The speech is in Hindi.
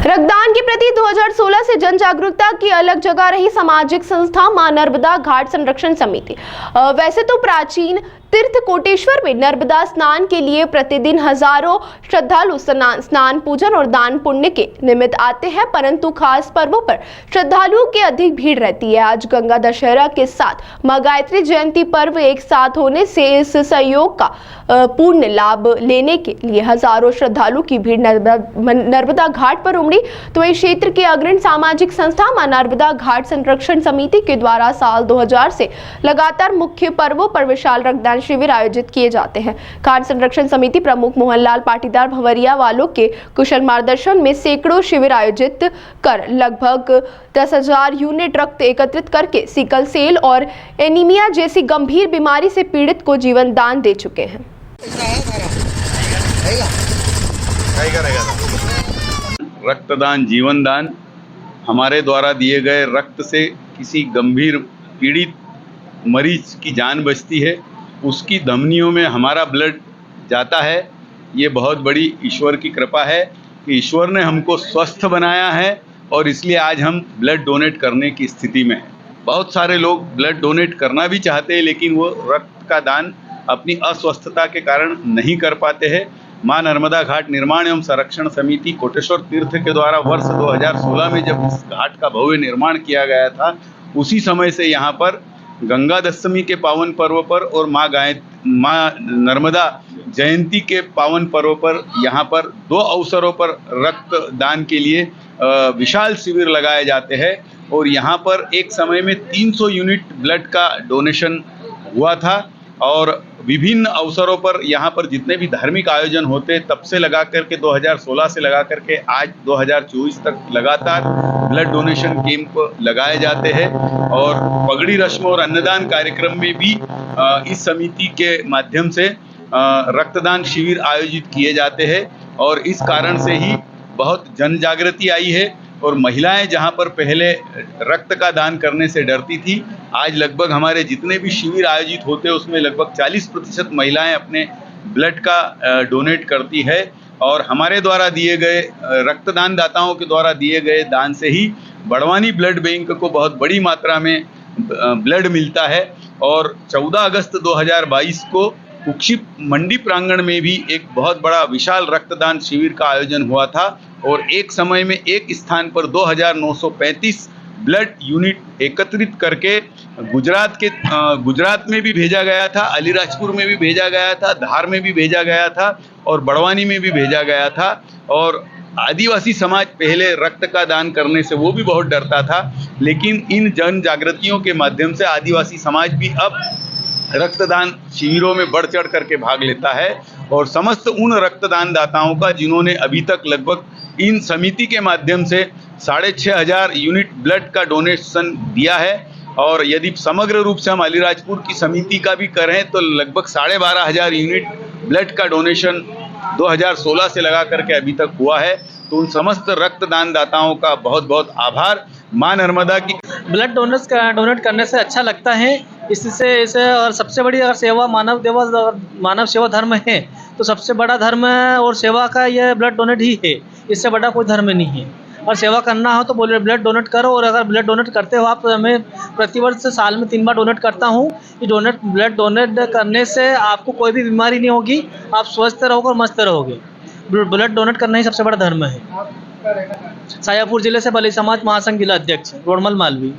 रक्तदान के प्रति 2016 से जन जागरूकता की अलग जगह रही सामाजिक संस्था मां नर्मदा घाट संरक्षण समिति। वैसे तो प्राचीन तीर्थ कोटेश्वर में नर्मदा स्नान के लिए प्रतिदिन हजारों श्रद्धालु स्नान पूजन और दान पुण्य के निमित्त आते हैं, परंतु खास पर्वों पर श्रद्धालुओं की अधिक भीड़ रहती है। आज गंगा दशहरा के साथ मां गायत्री जयंती पर्व एक साथ होने से इस सहयोग का पूर्ण लाभ लेने के लिए हजारों श्रद्धालु की भीड़ नर्मदा घाट पर उमड़ी। तो इस क्षेत्र के अग्रणी सामाजिक संस्था मां नर्मदा घाट संरक्षण समिति के द्वारा साल 2000 से लगातार मुख्य पर्वों पर विशाल रक्तदान शिविर आयोजित किए जाते हैं। घाट संरक्षण समिति प्रमुख मोहनलाल पाटीदार भंवरिया वालों के कुशल मार्गदर्शन में सैकड़ों शिविर आयोजित कर लगभग 10,000 यूनिट रक्त एकत्रित करके सिकल सेल और एनीमिया जैसी गंभीर बीमारी से पीड़ित को जीवन दान दे चुके हैं। रक्तदान जीवन दान, हमारे द्वारा दिए गए रक्त से किसी गंभीर पीड़ित मरीज की जान बचती है, उसकी धमनियों में हमारा ब्लड जाता है। ये बहुत बड़ी ईश्वर की कृपा है कि ईश्वर ने हमको स्वस्थ बनाया है और इसलिए आज हम ब्लड डोनेट करने की स्थिति में हैं। बहुत सारे लोग ब्लड डोनेट करना भी चाहते हैं, लेकिन वो रक्त का दान अपनी अस्वस्थता के कारण नहीं कर पाते हैं। मां नर्मदा घाट निर्माण एवं संरक्षण समिति कोटेश्वर तीर्थ के द्वारा वर्ष 2016 में जब इस घाट का भव्य निर्माण किया गया था, उसी समय से यहाँ पर गंगा दशमी के पावन पर्व पर और मां नर्मदा जयंती के पावन पर्व पर यहाँ पर दो अवसरों पर रक्तदान के लिए विशाल शिविर लगाए जाते हैं। और यहाँ पर एक समय में 300 यूनिट ब्लड का डोनेशन हुआ था और विभिन्न अवसरों पर यहाँ पर जितने भी धार्मिक आयोजन होते तब से लगा करके 2016 से लगा करके आज 2024 तक लगातार ब्लड डोनेशन कैंप लगाए जाते हैं। और पगड़ी रस्म और अन्नदान कार्यक्रम में भी इस समिति के माध्यम से रक्तदान शिविर आयोजित किए जाते हैं और इस कारण से ही बहुत जन जागृति आई है। और महिलाएं जहां पर पहले रक्त का दान करने से डरती थी, आज लगभग हमारे जितने भी शिविर आयोजित होते हैं उसमें लगभग 40% महिलाएं अपने ब्लड का डोनेट करती है। और हमारे द्वारा दिए गए रक्तदान दाताओं के द्वारा दिए गए दान से ही बड़वानी ब्लड बैंक को बहुत बड़ी मात्रा में ब्लड मिलता है। और 14 अगस्त 2022 को कुक्षी मंडी प्रांगण में भी एक बहुत बड़ा विशाल रक्तदान शिविर का आयोजन हुआ था और एक समय में एक स्थान पर 2,935 ब्लड यूनिट एकत्रित करके गुजरात में भी भेजा गया था, अलीराजपुर में भी भेजा गया था, धार में भी भेजा गया था और बड़वानी में भी भेजा गया था। और आदिवासी समाज पहले रक्त का दान करने से वो भी बहुत डरता था, लेकिन इन जन जागृतियों के माध्यम से आदिवासी समाज भी अब रक्तदान शिविरों में बढ़ चढ़ करके भाग लेता है। और समस्त उन रक्तदान दाताओं का जिन्होंने अभी तक लगभग इन समिति के माध्यम से 6,500 यूनिट ब्लड का डोनेशन दिया है। और यदि समग्र रूप से हम अलीराजपुर की समिति का भी करें तो लगभग 12,500 यूनिट ब्लड का डोनेशन 2016 से लगा करके अभी तक हुआ है। तो उन समस्त रक्तदान दाताओं का बहुत बहुत आभार। मां नर्मदा की ब्लड डोनेट करने से अच्छा लगता है। इससे और सबसे बड़ी अगर सेवा मानव सेवा धर्म है तो सबसे बड़ा धर्म और सेवा का यह ब्लड डोनेट ही है। इससे बड़ा कोई धर्म नहीं है। और सेवा करना हो तो बोले ब्लड डोनेट करो। और अगर ब्लड डोनेट करते हो आप तो मैं प्रतिवर्ष साल में 3 बार डोनेट करता हूँ। कि ब्लड डोनेट करने से आपको कोई भी बीमारी नहीं होगी, आप स्वस्थ रहोगे और मस्त रहोगे। ब्लड डोनेट करना ही सबसे बड़ा धर्म है। शाजापुर जिले से बली समाज महासंघ जिला अध्यक्ष रोडमल मालवी।